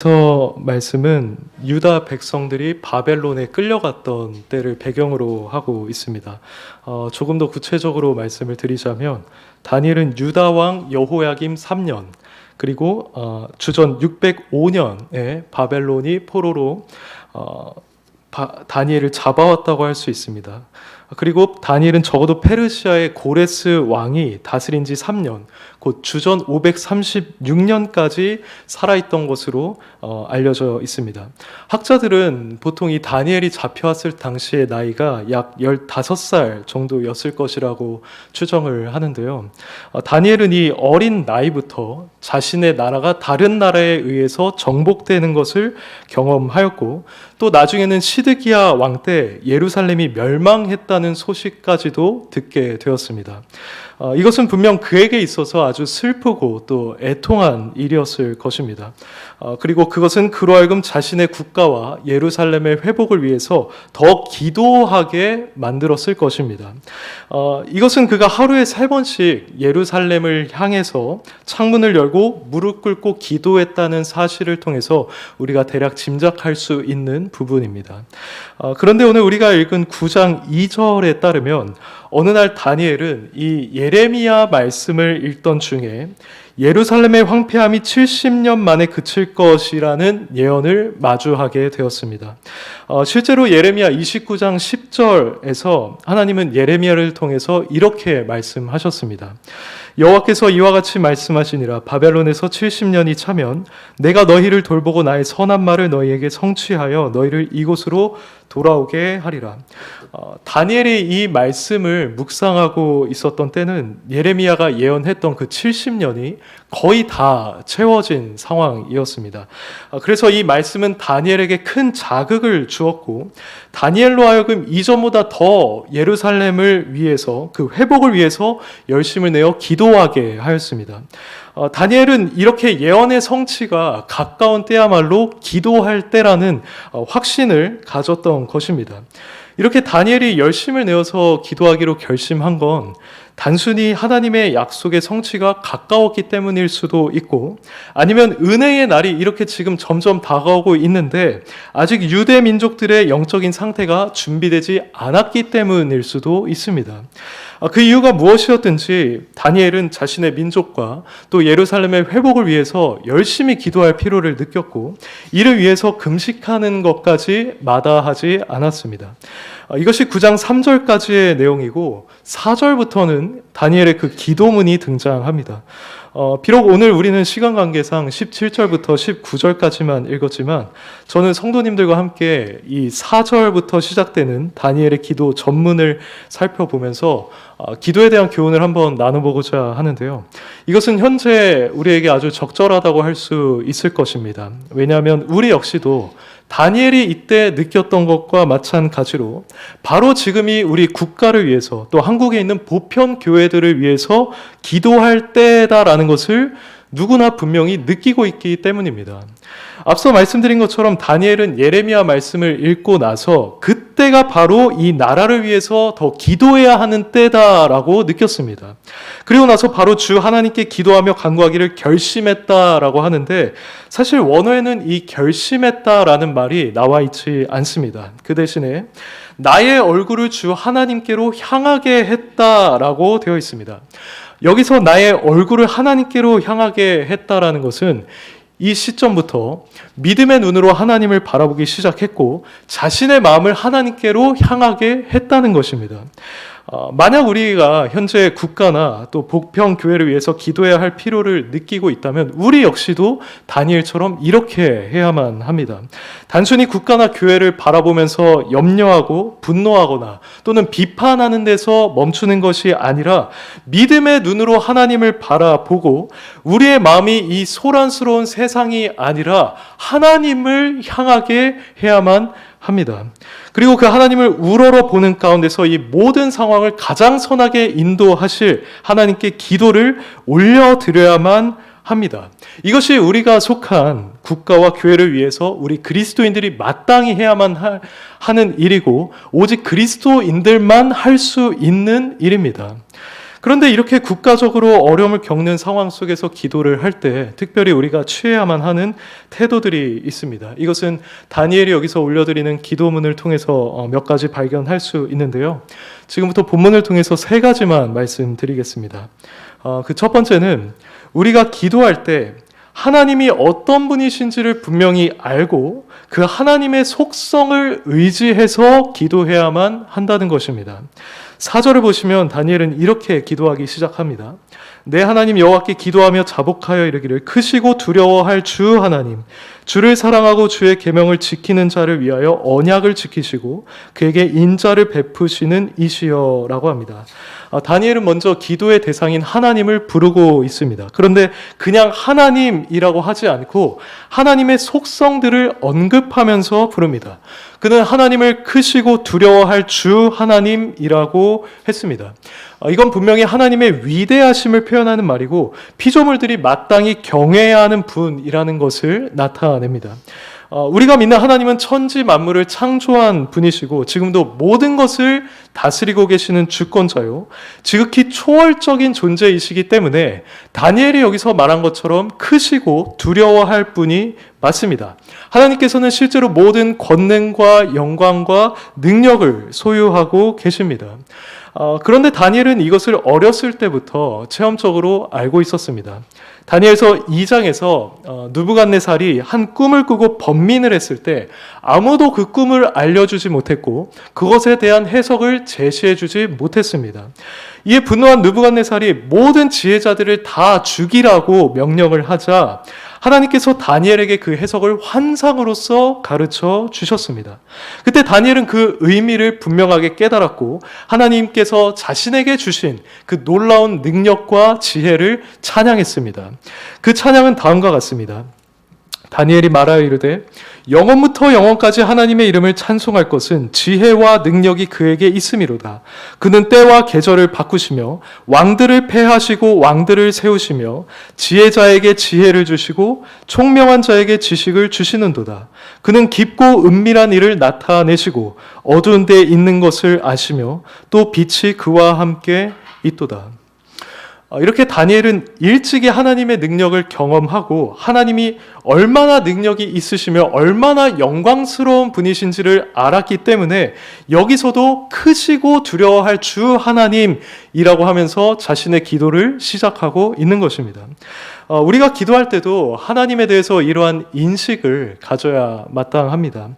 오늘부터 말씀은 유다 백성들이 바벨론에 끌려갔던 때를 배경으로 하고 있습니다. 조금 더 구체적으로 말씀을 드리자면 다니엘은 유다 왕 여호야김 3년 그리고 주전 605년에 바벨론이 포로로 다니엘을 잡아왔다고 할 수 있습니다. 그리고 다니엘은 적어도 페르시아의 고레스 왕이 다스린 지 3년, 곧 주전 536년까지 살아있던 것으로 알려져 있습니다. 학자들은 보통 이 다니엘이 잡혀왔을 당시의 나이가 약 15살 정도였을 것이라고 추정을 하는데요. 다니엘은 이 어린 나이부터 자신의 나라가 다른 나라에 의해서 정복되는 것을 경험하였고, 또 나중에는 시드기야 왕 때 예루살렘이 멸망했다는 소식까지도 듣게 되었습니다. 이것은 분명 그에게 있어서 아주 슬프고 또 애통한 일이었을 것입니다. 그리고 그것은 그로 하여금 자신의 국가와 예루살렘의 회복을 위해서 더 기도하게 만들었을 것입니다. 이것은 그가 하루에 3번씩 예루살렘을 향해서 창문을 열고 무릎 꿇고 기도했다는 사실을 통해서 우리가 대략 짐작할 수 있는 부분입니다. 그런데 오늘 우리가 읽은 9장 2절에 따르면 어느 날 다니엘은 이 예레미야 말씀을 읽던 중에 예루살렘의 황폐함이 70년 만에 그칠 것이라는 예언을 마주하게 되었습니다. 실제로 예레미야 29장 10절에서 하나님은 예레미야를 통해서 이렇게 말씀하셨습니다. 여호와께서 이와 같이 말씀하시니라. 바벨론에서 70년이 차면 내가 너희를 돌보고 나의 선한 말을 너희에게 성취하여 너희를 이곳으로 돌아오게 하리라. 다니엘이 이 말씀을 묵상하고 있었던 때는 예레미야가 예언했던 그 70년이 거의 다 채워진 상황이었습니다. 그래서 이 말씀은 다니엘에게 큰 자극을 주었고, 다니엘로 하여금 이전보다 더 예루살렘을 위해서, 그 회복을 위해서 열심을 내어 기도하게 하였습니다. 다니엘은 이렇게 예언의 성취가 가까운 때야말로 기도할 때라는 확신을 가졌던 것입니다. 이렇게 다니엘이 열심을 내어서 기도하기로 결심한 건 단순히 하나님의 약속의 성취가 가까웠기 때문일 수도 있고, 아니면 은혜의 날이 이렇게 지금 점점 다가오고 있는데 아직 유대 민족들의 영적인 상태가 준비되지 않았기 때문일 수도 있습니다. 그 이유가 무엇이었든지 다니엘은 자신의 민족과 또 예루살렘의 회복을 위해서 열심히 기도할 필요를 느꼈고, 이를 위해서 금식하는 것까지 마다하지 않았습니다. 이것이 9장 3절까지의 내용이고 4절부터는 다니엘의 그 기도문이 등장합니다. 비록 오늘 우리는 시간 관계상 17절부터 19절까지만 읽었지만 저는 성도님들과 함께 이 4절부터 시작되는 다니엘의 기도 전문을 살펴보면서 기도에 대한 교훈을 한번 나눠보고자 하는데요. 이것은 현재 우리에게 아주 적절하다고 할 수 있을 것입니다. 왜냐하면 우리 역시도 다니엘이 이때 느꼈던 것과 마찬가지로 바로 지금이 우리 국가를 위해서 또 한국에 있는 보편 교회들을 위해서 기도할 때다라는 것을 누구나 분명히 느끼고 있기 때문입니다. 앞서 말씀드린 것처럼 다니엘은 예레미야 말씀을 읽고 나서 그때가 바로 이 나라를 위해서 더 기도해야 하는 때다라고 느꼈습니다. 그리고 나서 바로 주 하나님께 기도하며 간구하기를 결심했다라고 하는데, 사실 원어에는 이 결심했다라는 말이 나와 있지 않습니다. 그 대신에 나의 얼굴을 주 하나님께로 향하게 했다라고 되어 있습니다. 여기서 나의 얼굴을 하나님께로 향하게 했다라는 것은 이 시점부터 믿음의 눈으로 하나님을 바라보기 시작했고 자신의 마음을 하나님께로 향하게 했다는 것입니다. 만약 우리가 현재 국가나 또 복평 교회를 위해서 기도해야 할 필요를 느끼고 있다면 우리 역시도 다니엘처럼 이렇게 해야만 합니다. 단순히 국가나 교회를 바라보면서 염려하고 분노하거나 또는 비판하는 데서 멈추는 것이 아니라 믿음의 눈으로 하나님을 바라보고 우리의 마음이 이 소란스러운 세상이 아니라 하나님을 향하게 해야만 합니다. 그리고 그 하나님을 우러러 보는 가운데서 이 모든 상황을 가장 선하게 인도하실 하나님께 기도를 올려드려야만 합니다. 이것이 우리가 속한 국가와 교회를 위해서 우리 그리스도인들이 마땅히 해야만 하는 일이고 오직 그리스도인들만 할 수 있는 일입니다. 그런데 이렇게 국가적으로 어려움을 겪는 상황 속에서 기도를 할 때 특별히 우리가 취해야만 하는 태도들이 있습니다. 이것은 다니엘이 여기서 올려드리는 기도문을 통해서 몇 가지 발견할 수 있는데요. 지금부터 본문을 통해서 세 가지만 말씀드리겠습니다. 그 첫 번째는 우리가 기도할 때 하나님이 어떤 분이신지를 분명히 알고 그 하나님의 속성을 의지해서 기도해야만 한다는 것입니다. 4절을 보시면 다니엘은 이렇게 기도하기 시작합니다. 내 하나님 여호와께 기도하며 자복하여 이르기를 크시고 두려워할 주 하나님, 주를 사랑하고 주의 계명을 지키는 자를 위하여 언약을 지키시고 그에게 인자를 베푸시는 이시여라고 합니다. 다니엘은 먼저 기도의 대상인 하나님을 부르고 있습니다. 그런데 그냥 하나님이라고 하지 않고 하나님의 속성들을 언급하면서 부릅니다. 그는 하나님을 크시고 두려워할 주 하나님이라고 했습니다. 이건 분명히 하나님의 위대하심을 표현하는 말이고 피조물들이 마땅히 경외해야 하는 분이라는 것을 나타냅니다. 우리가 믿는 하나님은 천지 만물을 창조한 분이시고 지금도 모든 것을 다스리고 계시는 주권자요, 지극히 초월적인 존재이시기 때문에 다니엘이 여기서 말한 것처럼 크시고 두려워할 분이 맞습니다. 하나님께서는 실제로 모든 권능과 영광과 능력을 소유하고 계십니다. 그런데 다니엘은 이것을 어렸을 때부터 체험적으로 알고 있었습니다. 다니엘서 2장에서 느부갓네살이 한 꿈을 꾸고 번민을 했을 때 아무도 그 꿈을 알려주지 못했고 그것에 대한 해석을 제시해주지 못했습니다. 이에 분노한 느부갓네살이 모든 지혜자들을 다 죽이라고 명령을 하자 하나님께서 다니엘에게 그 해석을 환상으로서 가르쳐 주셨습니다. 그때 다니엘은 그 의미를 분명하게 깨달았고 하나님께서 자신에게 주신 그 놀라운 능력과 지혜를 찬양했습니다. 그 찬양은 다음과 같습니다. 다니엘이 말하여 이르되 영원부터 영원까지 하나님의 이름을 찬송할 것은 지혜와 능력이 그에게 있음이로다. 그는 때와 계절을 바꾸시며 왕들을 패하시고 왕들을 세우시며 지혜자에게 지혜를 주시고 총명한 자에게 지식을 주시는도다. 그는 깊고 은밀한 일을 나타내시고 어두운 데에 있는 것을 아시며 또 빛이 그와 함께 있도다. 이렇게 다니엘은 일찍이 하나님의 능력을 경험하고 하나님이 얼마나 능력이 있으시며 얼마나 영광스러운 분이신지를 알았기 때문에 여기서도 크시고 두려워할 주 하나님이라고 하면서 자신의 기도를 시작하고 있는 것입니다. 우리가 기도할 때도 하나님에 대해서 이러한 인식을 가져야 마땅합니다.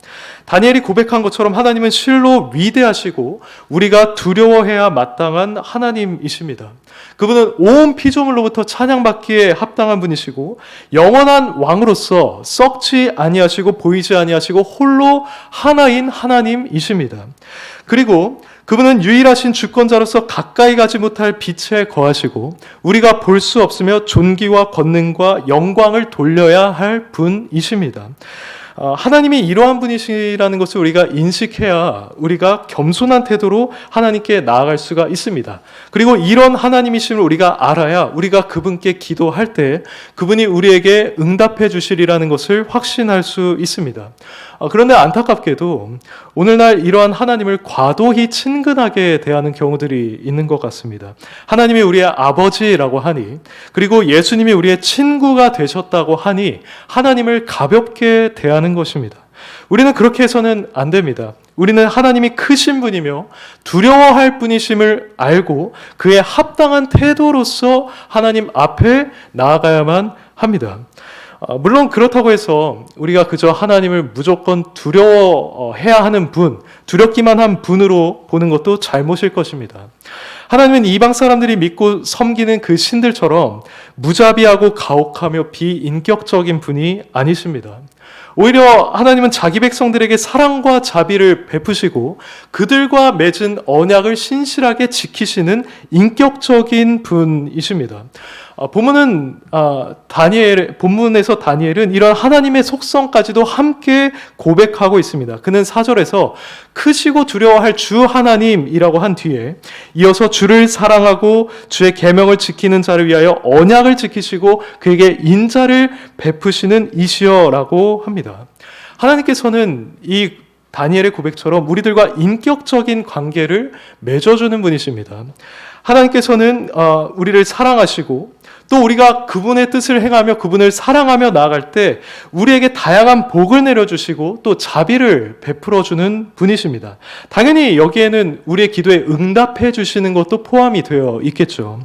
다니엘이 고백한 것처럼 하나님은 실로 위대하시고 우리가 두려워해야 마땅한 하나님이십니다. 그분은 온 피조물로부터 찬양받기에 합당한 분이시고 영원한 왕으로서 썩지 아니하시고 보이지 아니하시고 홀로 하나인 하나님이십니다. 그리고 그분은 유일하신 주권자로서 가까이 가지 못할 빛에 거하시고 우리가 볼 수 없으며 존귀와 권능과 영광을 돌려야 할 분이십니다. 하나님이 이러한 분이시라는 것을 우리가 인식해야 우리가 겸손한 태도로 하나님께 나아갈 수가 있습니다. 그리고 이런 하나님이심을 우리가 알아야 우리가 그분께 기도할 때 그분이 우리에게 응답해 주시리라는 것을 확신할 수 있습니다. 그런데 안타깝게도 오늘날 이러한 하나님을 과도히 친근하게 대하는 경우들이 있는 것 같습니다. 하나님이 우리의 아버지라고 하니 그리고 예수님이 우리의 친구가 되셨다고 하니 하나님을 가볍게 대하는 것입니다. 우리는 그렇게 해서는 안 됩니다. 우리는 하나님이 크신 분이며 두려워할 분이심을 알고 그에 합당한 태도로서 하나님 앞에 나아가야만 합니다. 물론 그렇다고 해서 우리가 그저 하나님을 무조건 두려워해야 하는 분, 두렵기만 한 분으로 보는 것도 잘못일 것입니다. 하나님은 이방 사람들이 믿고 섬기는 그 신들처럼 무자비하고 가혹하며 비인격적인 분이 아니십니다. 오히려 하나님은 자기 백성들에게 사랑과 자비를 베푸시고 그들과 맺은 언약을 신실하게 지키시는 인격적인 분이십니다. 본문에서 다니엘은 이런 하나님의 속성까지도 함께 고백하고 있습니다. 그는 4절에서 크시고 두려워할 주 하나님이라고 한 뒤에 이어서 주를 사랑하고 주의 계명을 지키는 자를 위하여 언약을 지키시고 그에게 인자를 베푸시는 이시여라고 합니다. 하나님께서는 이 다니엘의 고백처럼 우리들과 인격적인 관계를 맺어주는 분이십니다. 하나님께서는 우리를 사랑하시고 또 우리가 그분의 뜻을 행하며 그분을 사랑하며 나아갈 때 우리에게 다양한 복을 내려주시고 또 자비를 베풀어주는 분이십니다. 당연히 여기에는 우리의 기도에 응답해 주시는 것도 포함이 되어 있겠죠.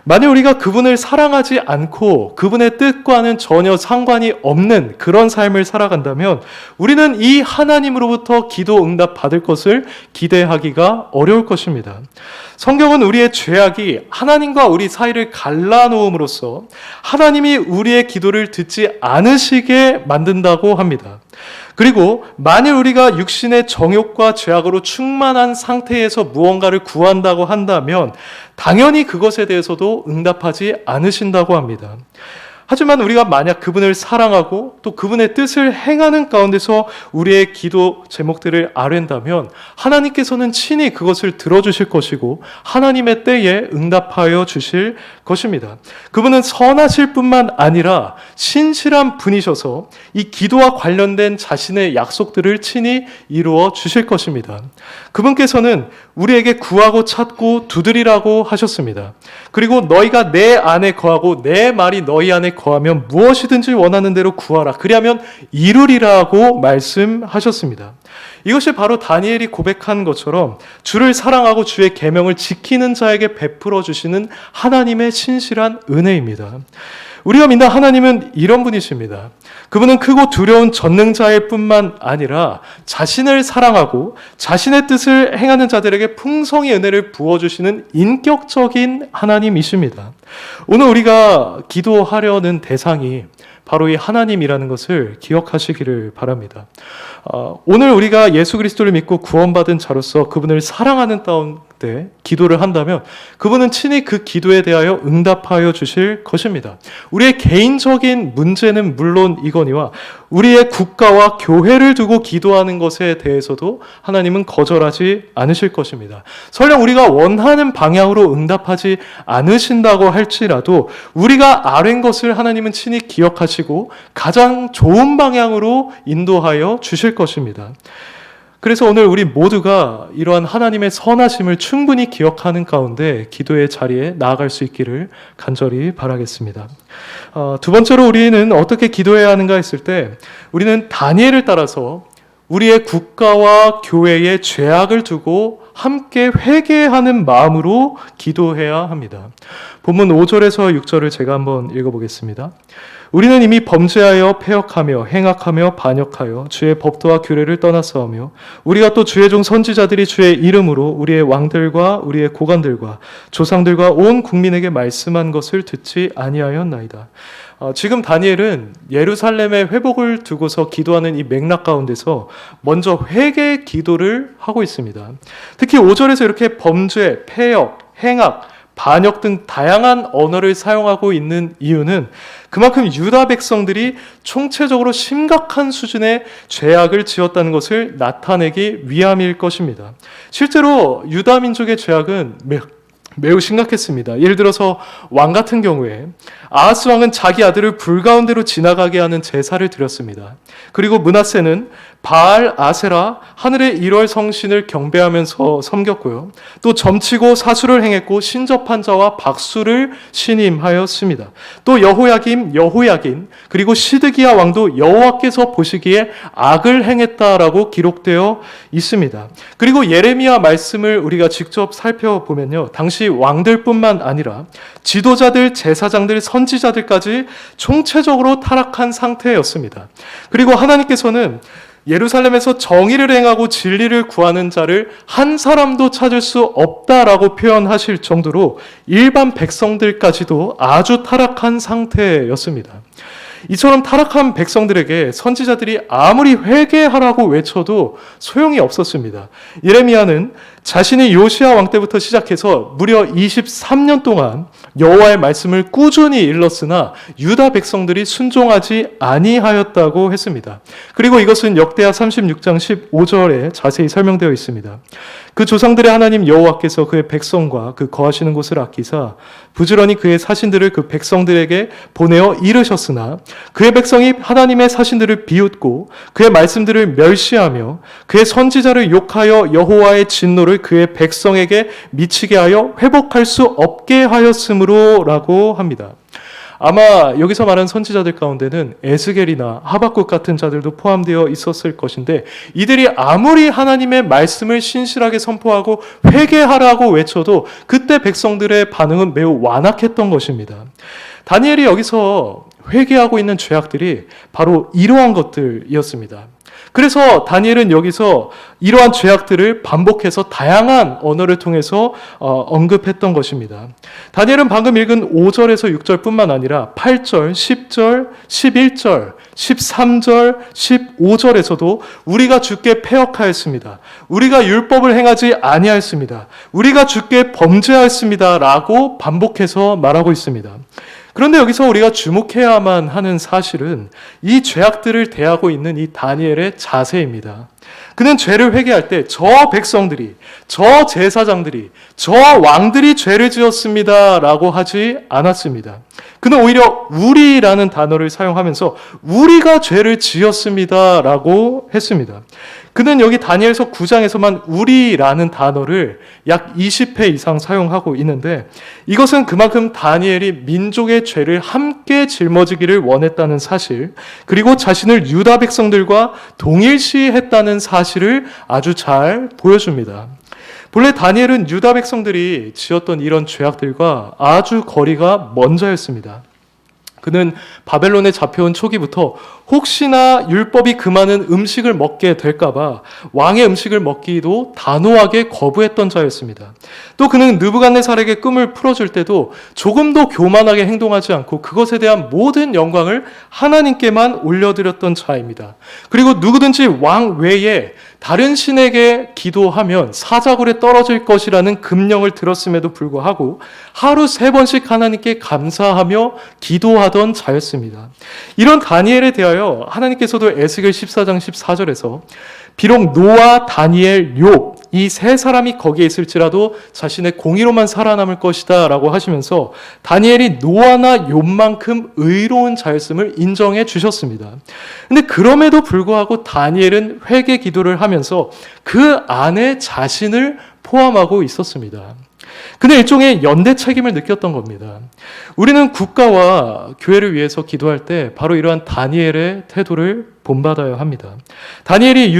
만약 우리가 그분을 사랑하지 않고 그분의 뜻과는 전혀 상관이 없는 그런 삶을 살아간다면 우리는 이 하나님으로부터 기도 응답 받을 것을 기대하기가 어려울 것입니다. 성경은 우리의 죄악이 하나님과 우리 사이를 갈라놓음으로써 하나님이 우리의 기도를 듣지 않으시게 만든다고 합니다. 그리고 만일 우리가 육신의 정욕과 죄악으로 충만한 상태에서 무언가를 구한다고 한다면 당연히 그것에 대해서도 응답하지 않으신다고 합니다. 하지만 우리가 만약 그분을 사랑하고 또 그분의 뜻을 행하는 가운데서 우리의 기도 제목들을 아뢰다면 하나님께서는 친히 그것을 들어주실 것이고 하나님의 때에 응답하여 주실 것입니다. 그분은 선하실 뿐만 아니라 신실한 분이셔서 이 기도와 관련된 자신의 약속들을 친히 이루어 주실 것입니다. 그분께서는 우리에게 구하고 찾고 두드리라고 하셨습니다. 그리고 너희가 내 안에 거하고 내 말이 너희 안에 거하면 무엇이든지 원하는 대로 구하라. 그리하면 이루리라고 말씀하셨습니다. 이것이 바로 다니엘이 고백한 것처럼 주를 사랑하고 주의 계명을 지키는 자에게 베풀어 주시는 하나님의 신실한 은혜입니다. 우리가 믿는 하나님은 이런 분이십니다. 그분은 크고 두려운 전능자일 뿐만 아니라 자신을 사랑하고 자신의 뜻을 행하는 자들에게 풍성히 은혜를 부어주시는 인격적인 하나님이십니다. 오늘 우리가 기도하려는 대상이 바로 이 하나님이라는 것을 기억하시기를 바랍니다. 오늘 우리가 예수 그리스도를 믿고 구원받은 자로서 그분을 사랑하는 가운데 기도를 한다면 그분은 친히 그 기도에 대하여 응답하여 주실 것입니다. 우리의 개인적인 문제는 물론 이거니와 우리의 국가와 교회를 두고 기도하는 것에 대해서도 하나님은 거절하지 않으실 것입니다. 설령 우리가 원하는 방향으로 응답하지 않으신다고 할지라도 우리가 아뢰는 것을 하나님은 친히 기억하시고 가장 좋은 방향으로 인도하여 주실 것입니다. 그래서 오늘 우리 모두가 이러한 하나님의 선하심을 충분히 기억하는 가운데 기도의 자리에 나아갈 수 있기를 간절히 바라겠습니다. 두 번째로 우리는 어떻게 기도해야 하는가 했을 때 우리는 다니엘을 따라서 우리의 국가와 교회의 죄악을 두고 함께 회개하는 마음으로 기도해야 합니다. 본문 5절에서 6절을 제가 한번 읽어보겠습니다. 우리는 이미 범죄하여 패역하며 행악하며 반역하여 주의 법도와 규례를 떠나싸우며 우리가 또 주의 종 선지자들이 주의 이름으로 우리의 왕들과 우리의 고관들과 조상들과 온 국민에게 말씀한 것을 듣지 아니하였나이다. 지금 다니엘은 예루살렘의 회복을 두고서 기도하는 이 맥락 가운데서 먼저 회개 기도를 하고 있습니다. 특히 5절에서 이렇게 범죄, 패역, 행악, 반역 등 다양한 언어를 사용하고 있는 이유는 그만큼 유다 백성들이 총체적으로 심각한 수준의 죄악을 지었다는 것을 나타내기 위함일 것입니다. 실제로 유다 민족의 죄악은 매우 심각했습니다. 예를 들어서 왕 같은 경우에 아하스 왕은 자기 아들을 불 가운데로 지나가게 하는 제사를 드렸습니다. 그리고 므낫세는 바알 아세라 하늘의 1월 성신을 경배하면서 섬겼고요. 또 점치고 사수를 행했고 신접한 자와 박수를 신임하였습니다. 또 여호야긴 그리고 시드기야 왕도 여호와께서 보시기에 악을 행했다라고 기록되어 있습니다. 그리고 예레미야 말씀을 우리가 직접 살펴보면요. 당시 왕들뿐만 아니라 지도자들, 제사장들, 선지자들까지 총체적으로 타락한 상태였습니다. 그리고 하나님께서는 예루살렘에서 정의를 행하고 진리를 구하는 자를 한 사람도 찾을 수 없다라고 표현하실 정도로 일반 백성들까지도 아주 타락한 상태였습니다. 이처럼 타락한 백성들에게 선지자들이 아무리 회개하라고 외쳐도 소용이 없었습니다. 예레미야는 자신이 요시야 왕 때부터 시작해서 무려 23년 동안 여호와의 말씀을 꾸준히 일렀으나 유다 백성들이 순종하지 아니하였다고 했습니다. 그리고 이것은 역대하 36장 15절에 자세히 설명되어 있습니다. 그 조상들의 하나님 여호와께서 그의 백성과 그 거하시는 곳을 아끼사 부지런히 그의 사신들을 그 백성들에게 보내어 이르셨으나 그의 백성이 하나님의 사신들을 비웃고 그의 말씀들을 멸시하며 그의 선지자를 욕하여 여호와의 진노를 그의 백성에게 미치게 하여 회복할 수 없게 하였으므로라고 합니다. 아마 여기서 말하는 선지자들 가운데는 에스겔이나 하박국 같은 자들도 포함되어 있었을 것인데 이들이 아무리 하나님의 말씀을 신실하게 선포하고 회개하라고 외쳐도 그때 백성들의 반응은 매우 완악했던 것입니다. 다니엘이 여기서 회개하고 있는 죄악들이 바로 이러한 것들이었습니다. 그래서 다니엘은 여기서 이러한 죄악들을 반복해서 다양한 언어를 통해서 언급했던 것입니다. 다니엘은 방금 읽은 5절에서 6절뿐만 아니라 8절, 10절, 11절, 13절, 15절에서도 우리가 주께 패역하였습니다. 우리가 율법을 행하지 아니하였습니다. 우리가 주께 범죄하였습니다. 라고 반복해서 말하고 있습니다. 그런데 여기서 우리가 주목해야만 하는 사실은 이 죄악들을 대하고 있는 이 다니엘의 자세입니다. 그는 죄를 회개할 때 저 백성들이, 저 제사장들이, 저 왕들이 죄를 지었습니다 라고 하지 않았습니다. 그는 오히려 우리라는 단어를 사용하면서 우리가 죄를 지었습니다 라고 했습니다. 그는 여기 다니엘서 9장에서만 우리라는 단어를 약 20회 이상 사용하고 있는데 이것은 그만큼 다니엘이 민족의 죄를 함께 짊어지기를 원했다는 사실, 그리고 자신을 유다 백성들과 동일시했다는 사실을 아주 잘 보여줍니다. 본래 다니엘은 유다 백성들이 지었던 이런 죄악들과 아주 거리가 먼 자였습니다. 그는 바벨론에 잡혀온 초기부터 혹시나 율법이 금하는 음식을 먹게 될까봐 왕의 음식을 먹기도 단호하게 거부했던 자였습니다. 또 그는 느부갓네살에게 꿈을 풀어줄 때도 조금도 교만하게 행동하지 않고 그것에 대한 모든 영광을 하나님께만 올려드렸던 자입니다. 그리고 누구든지 왕 외에 다른 신에게 기도하면 사자굴에 떨어질 것이라는 금령을 들었음에도 불구하고 하루 3번씩 하나님께 감사하며 기도하던 자였습니다. 이런 다니엘에 대하여 하나님께서도 에스겔 14장 14절에서 비록 노아, 다니엘, 욥 이 세 사람이 거기에 있을지라도 자신의 공의로만 살아남을 것이다 라고 하시면서 다니엘이 노아나 욥만큼 의로운 자였음을 인정해 주셨습니다. 근데 그럼에도 불구하고 다니엘은 회개 기도를 하면서 그 안에 자신을 포함하고 있었습니다. 그는 일종의 연대 책임을 느꼈던 겁니다. 우리는 국가와 교회를 위해서 기도할 때 바로 이러한 다니엘의 태도를 본받아야 합니다. 다니엘이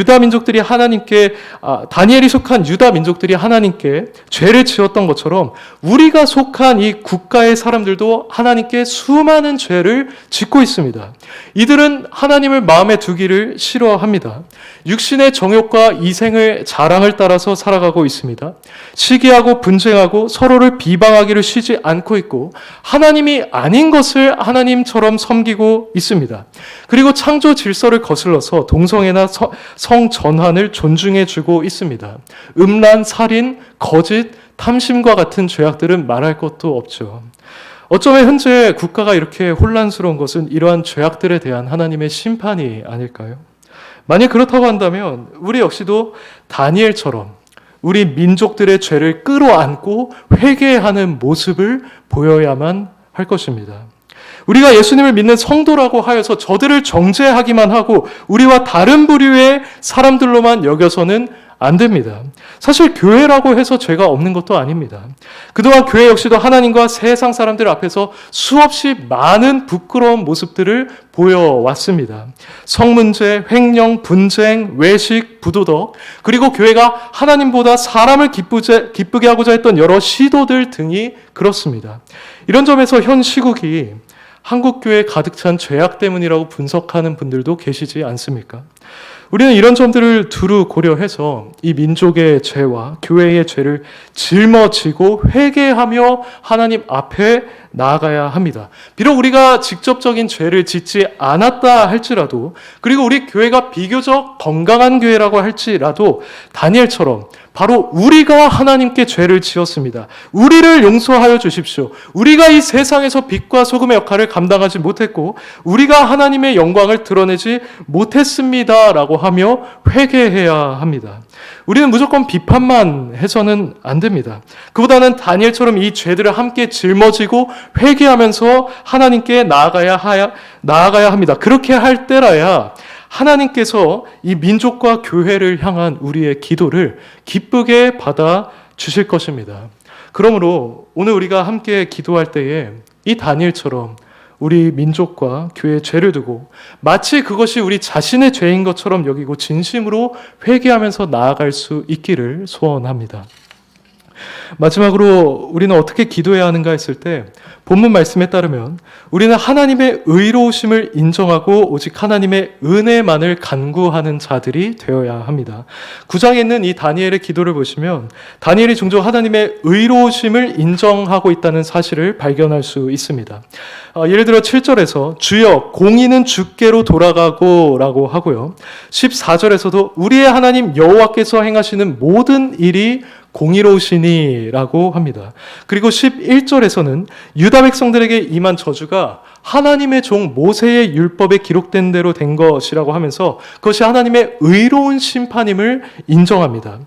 속한 유다 민족들이 하나님께 죄를 지었던 것처럼 우리가 속한 이 국가의 사람들도 하나님께 수많은 죄를 짓고 있습니다. 이들은 하나님을 마음에 두기를 싫어합니다. 육신의 정욕과 이생의 자랑을 따라서 살아가고 있습니다. 시기하고 분쟁하고 서로를 비방하기를 쉬지 않고 있고 하나님이 아닌 것을 하나님처럼 섬기고 있습니다. 그리고 창조 질서를 거슬러서 동성애나 성전환을 존중해주고 있습니다. 음란, 살인, 거짓, 탐심과 같은 죄악들은 말할 것도 없죠. 어쩌면 현재 국가가 이렇게 혼란스러운 것은 이러한 죄악들에 대한 하나님의 심판이 아닐까요? 만약 그렇다고 한다면 우리 역시도 다니엘처럼 우리 민족들의 죄를 끌어안고 회개하는 모습을 보여야만 할 것입니다. 우리가 예수님을 믿는 성도라고 하여서 저들을 정죄하기만 하고 우리와 다른 부류의 사람들로만 여겨서는 안 됩니다. 사실 교회라고 해서 죄가 없는 것도 아닙니다. 그동안 교회 역시도 하나님과 세상 사람들 앞에서 수없이 많은 부끄러운 모습들을 보여왔습니다. 성문제, 횡령, 분쟁, 외식, 부도덕, 그리고 교회가 하나님보다 사람을 기쁘게 하고자 했던 여러 시도들 등이 그렇습니다. 이런 점에서 현 시국이 한국교회에 가득 찬 죄악 때문이라고 분석하는 분들도 계시지 않습니까? 우리는 이런 점들을 두루 고려해서 이 민족의 죄와 교회의 죄를 짊어지고 회개하며 하나님 앞에 나아가야 합니다. 비록 우리가 직접적인 죄를 짓지 않았다 할지라도, 그리고 우리 교회가 비교적 건강한 교회라고 할지라도 다니엘처럼 바로 우리가 하나님께 죄를 지었습니다. 우리를 용서하여 주십시오. 우리가 이 세상에서 빛과 소금의 역할을 감당하지 못했고 우리가 하나님의 영광을 드러내지 못했습니다 라고 인정하며 회개해야 합니다. 우리는 무조건 비판만 해서는 안 됩니다. 그보다는 다니엘처럼 이 죄들을 함께 짊어지고 회개하면서 하나님께 나아가야 합니다. 그렇게 할 때라야 하나님께서 이 민족과 교회를 향한 우리의 기도를 기쁘게 받아 주실 것입니다. 그러므로 오늘 우리가 함께 기도할 때에 이 다니엘처럼 우리 민족과 교회의 죄를 두고 마치 그것이 우리 자신의 죄인 것처럼 여기고 진심으로 회개하면서 나아갈 수 있기를 소원합니다. 마지막으로 우리는 어떻게 기도해야 하는가 했을 때 본문 말씀에 따르면 우리는 하나님의 의로우심을 인정하고 오직 하나님의 은혜만을 간구하는 자들이 되어야 합니다. 9장에 있는 이 다니엘의 기도를 보시면 다니엘이 종종 하나님의 의로우심을 인정하고 있다는 사실을 발견할 수 있습니다. 예를 들어 7절에서 주여 공의는 주께로 돌아가고 라고 하고요. 14절에서도 우리의 하나님 여호와께서 행하시는 모든 일이 공의로우시니 라고 합니다. 그리고 11절에서는 유다 백성들에게 임한 저주가 하나님의 종 모세의 율법에 기록된 대로 된 것이라고 하면서 그것이 하나님의 의로운 심판임을 인정합니다.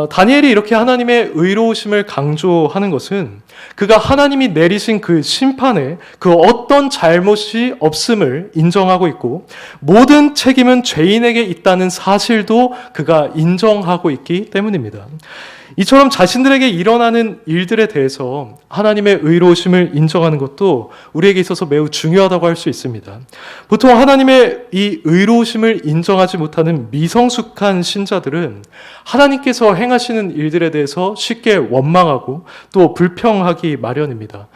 다니엘이 이렇게 하나님의 의로우심을 강조하는 것은 그가 하나님이 내리신 그 심판에 그 어떤 잘못이 없음을 인정하고 있고 모든 책임은 죄인에게 있다는 사실도 그가 인정하고 있기 때문입니다. 이처럼 자신들에게 일어나는 일들에 대해서 하나님의 의로우심을 인정하는 것도 우리에게 있어서 매우 중요하다고 할 수 있습니다. 보통 하나님의 이 의로우심을 인정하지 못하는 미성숙한 신자들은 하나님께서 행하시는 일들에 대해서 쉽게 원망하고 또 불평하기 마련입니다.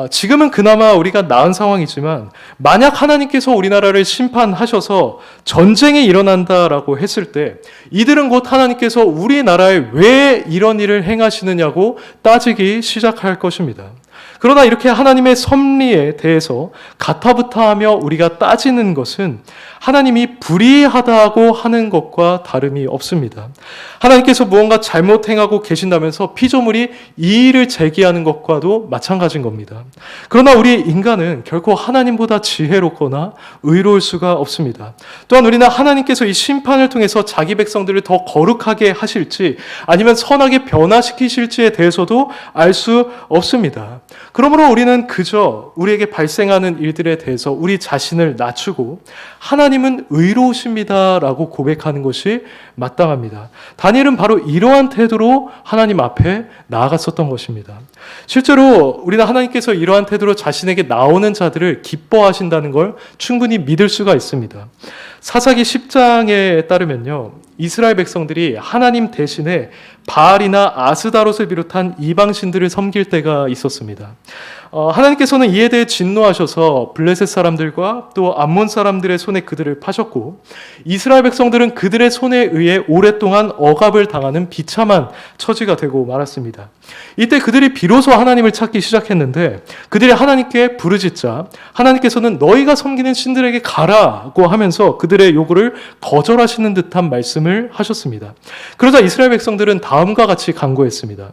지금은 그나마 우리가 나은 상황이지만 만약 하나님께서 우리나라를 심판하셔서 전쟁이 일어난다라고 했을 때 이들은 곧 하나님께서 우리나라에 왜 이런 일을 행하시느냐고 따지기 시작할 것입니다. 그러나 이렇게 하나님의 섭리에 대해서 가타부타하며 우리가 따지는 것은 하나님이 불의하다고 하는 것과 다름이 없습니다. 하나님께서 무언가 잘못 행하고 계신다면서 피조물이 이의를 제기하는 것과도 마찬가지인 겁니다. 그러나 우리 인간은 결코 하나님보다 지혜롭거나 의로울 수가 없습니다. 또한 우리는 하나님께서 이 심판을 통해서 자기 백성들을 더 거룩하게 하실지 아니면 선하게 변화시키실지에 대해서도 알 수 없습니다. 그러므로 우리는 그저 우리에게 발생하는 일들에 대해서 우리 자신을 낮추고 하나님은 의로우십니다라고 고백하는 것이 마땅합니다. 다니엘은 바로 이러한 태도로 하나님 앞에 나아갔었던 것입니다. 실제로 우리는 하나님께서 이러한 태도로 자신에게 나오는 자들을 기뻐하신다는 걸 충분히 믿을 수가 있습니다. 사사기 10장에 따르면요, 이스라엘 백성들이 하나님 대신에 바알이나 아스다롯을 비롯한 이방신들을 섬길 때가 있었습니다. 하나님께서는 이에 대해 진노하셔서 블레셋 사람들과 또 암몬 사람들의 손에 그들을 파셨고 이스라엘 백성들은 그들의 손에 의해 오랫동안 억압을 당하는 비참한 처지가 되고 말았습니다. 이때 그들이 비로소 하나님을 찾기 시작했는데 그들이 하나님께 부르짖자 하나님께서는 너희가 섬기는 신들에게 가라고 하면서 그들의 요구를 거절하시는 듯한 말씀을 하셨습니다. 그러자 이스라엘 백성들은 다음과 같이 간구했습니다.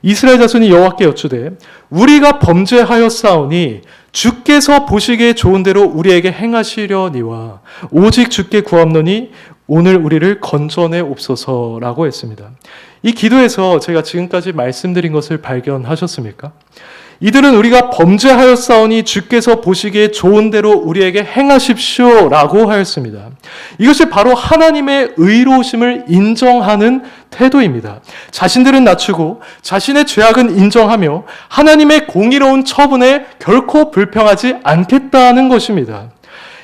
이스라엘 자손이 여호와께 여쭈되 우리가 범죄하였사오니 주께서 보시기에 좋은 대로 우리에게 행하시려니와 오직 주께 구함노니 오늘 우리를 건져내 옵소서라고 했습니다. 이 기도에서 제가 지금까지 말씀드린 것을 발견하셨습니까? 이들은 우리가 범죄하였사오니 주께서 보시기에 좋은 대로 우리에게 행하십시오라고 하였습니다. 이것이 바로 하나님의 의로우심을 인정하는 태도입니다. 자신들은 낮추고 자신의 죄악은 인정하며 하나님의 공의로운 처분에 결코 불평하지 않겠다는 것입니다.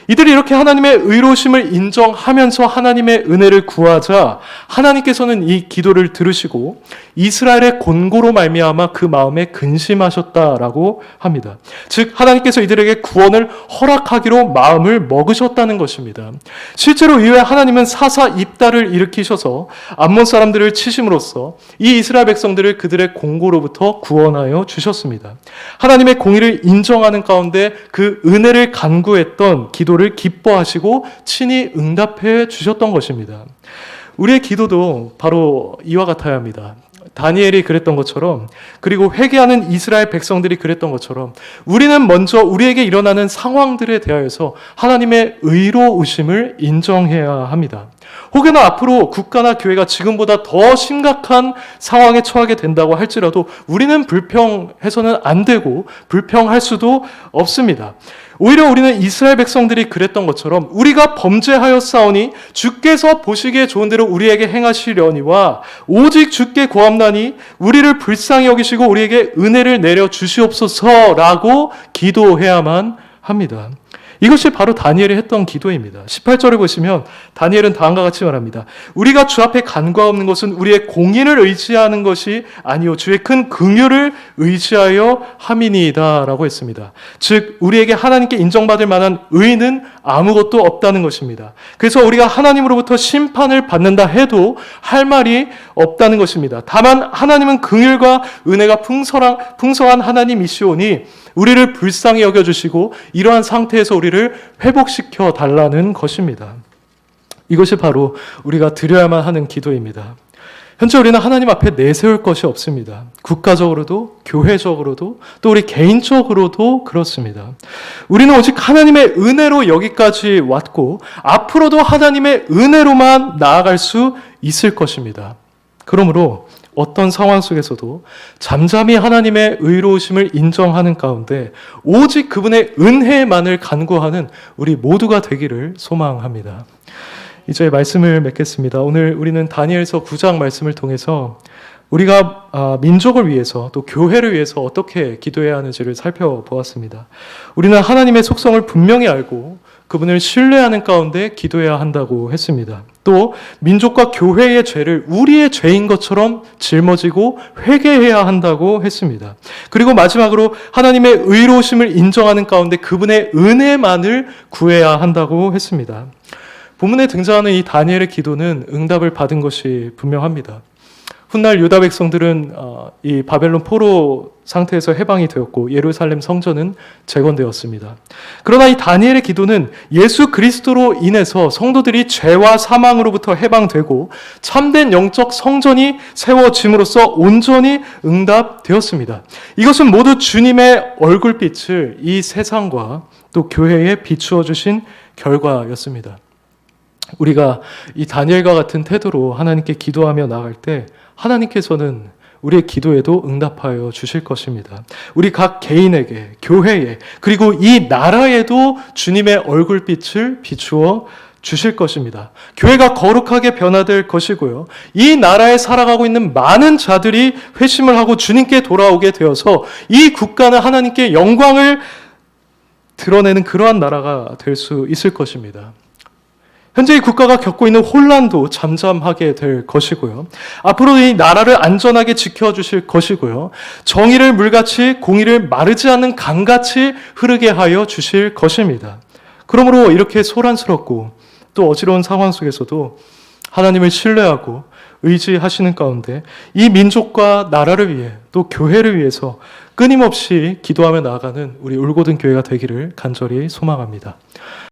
이들이 이렇게 하나님의 의로우심을 인정하면서 하나님의 은혜를 구하자 하나님께서는 이 기도를 들으시고 이스라엘의 곤고로 말미암아 그 마음에 근심하셨다라고 합니다. 즉 하나님께서 이들에게 구원을 허락하기로 마음을 먹으셨다는 것입니다. 실제로 이후에 하나님은 사사 입다를 일으키셔서 암몬 사람들을 치심으로써 이 이스라엘 백성들을 그들의 곤고로부터 구원하여 주셨습니다. 하나님의 공의를 인정하는 가운데 그 은혜를 간구했던 기도를 기뻐하시고 친히 응답해 주셨던 것입니다. 우리의 기도도 바로 이와 같아야 합니다. 다니엘이 그랬던 것처럼, 그리고 회개하는 이스라엘 백성들이 그랬던 것처럼 우리는 먼저 우리에게 일어나는 상황들에 대하여서 하나님의 의로우심을 인정해야 합니다. 혹여나 앞으로 국가나 교회가 지금보다 더 심각한 상황에 처하게 된다고 할지라도 우리는 불평해서는 안 되고 불평할 수도 없습니다. 오히려 우리는 이스라엘 백성들이 그랬던 것처럼 우리가 범죄하였사오니 주께서 보시기에 좋은 대로 우리에게 행하시려니와 오직 주께 구함나니 우리를 불쌍히 여기시고 우리에게 은혜를 내려 주시옵소서라고 기도해야만 합니다. 이것이 바로 다니엘이 했던 기도입니다. 18절을 보시면 다니엘은 다음과 같이 말합니다. 우리가 주 앞에 간과없는 것은 우리의 공의를 의지하는 것이 아니요 주의 큰 긍휼을 의지하여 함이니이다 라고 했습니다. 즉 우리에게 하나님께 인정받을 만한 의는 아무것도 없다는 것입니다. 그래서 우리가 하나님으로부터 심판을 받는다 해도 할 말이 없다는 것입니다. 다만 하나님은 긍휼과 은혜가 풍성한 하나님이시오니 우리를 불쌍히 여겨주시고 이러한 상태에서 우리를 회복시켜 달라는 것입니다. 이것이 바로 우리가 드려야만 하는 기도입니다. 현재 우리는 하나님 앞에 내세울 것이 없습니다. 국가적으로도 교회적으로도 또 우리 개인적으로도 그렇습니다. 우리는 오직 하나님의 은혜로 여기까지 왔고 앞으로도 하나님의 은혜로만 나아갈 수 있을 것입니다. 그러므로 어떤 상황 속에서도 잠잠히 하나님의 의로우심을 인정하는 가운데 오직 그분의 은혜만을 간구하는 우리 모두가 되기를 소망합니다. 이제 말씀을 맺겠습니다. 오늘 우리는 다니엘서 9장 말씀을 통해서 우리가 민족을 위해서 또 교회를 위해서 어떻게 기도해야 하는지를 살펴보았습니다. 우리는 하나님의 속성을 분명히 알고 그분을 신뢰하는 가운데 기도해야 한다고 했습니다. 또 민족과 교회의 죄를 우리의 죄인 것처럼 짊어지고 회개해야 한다고 했습니다. 그리고 마지막으로 하나님의 의로우심을 인정하는 가운데 그분의 은혜만을 구해야 한다고 했습니다. 본문에 등장하는 이 다니엘의 기도는 응답을 받은 것이 분명합니다. 훗날 유다 백성들은 이 바벨론 포로 상태에서 해방이 되었고 예루살렘 성전은 재건되었습니다. 그러나 이 다니엘의 기도는 예수 그리스도로 인해서 성도들이 죄와 사망으로부터 해방되고 참된 영적 성전이 세워짐으로써 온전히 응답되었습니다. 이것은 모두 주님의 얼굴빛을 이 세상과 또 교회에 비추어 주신 결과였습니다. 우리가 이 다니엘과 같은 태도로 하나님께 기도하며 나아갈 때 하나님께서는 우리의 기도에도 응답하여 주실 것입니다. 우리 각 개인에게, 교회에, 그리고 이 나라에도 주님의 얼굴빛을 비추어 주실 것입니다. 교회가 거룩하게 변화될 것이고요. 이 나라에 살아가고 있는 많은 자들이 회심을 하고 주님께 돌아오게 되어서 이 국가는 하나님께 영광을 드러내는 그러한 나라가 될 수 있을 것입니다. 현재 이 국가가 겪고 있는 혼란도 잠잠하게 될 것이고요. 앞으로 이 나라를 안전하게 지켜주실 것이고요. 정의를 물같이 공의를 마르지 않는 강같이 흐르게 하여 주실 것입니다. 그러므로 이렇게 소란스럽고 또 어지러운 상황 속에서도 하나님을 신뢰하고 의지하시는 가운데 이 민족과 나라를 위해 또 교회를 위해서 끊임없이 기도하며 나아가는 우리 울고든 교회가 되기를 간절히 소망합니다.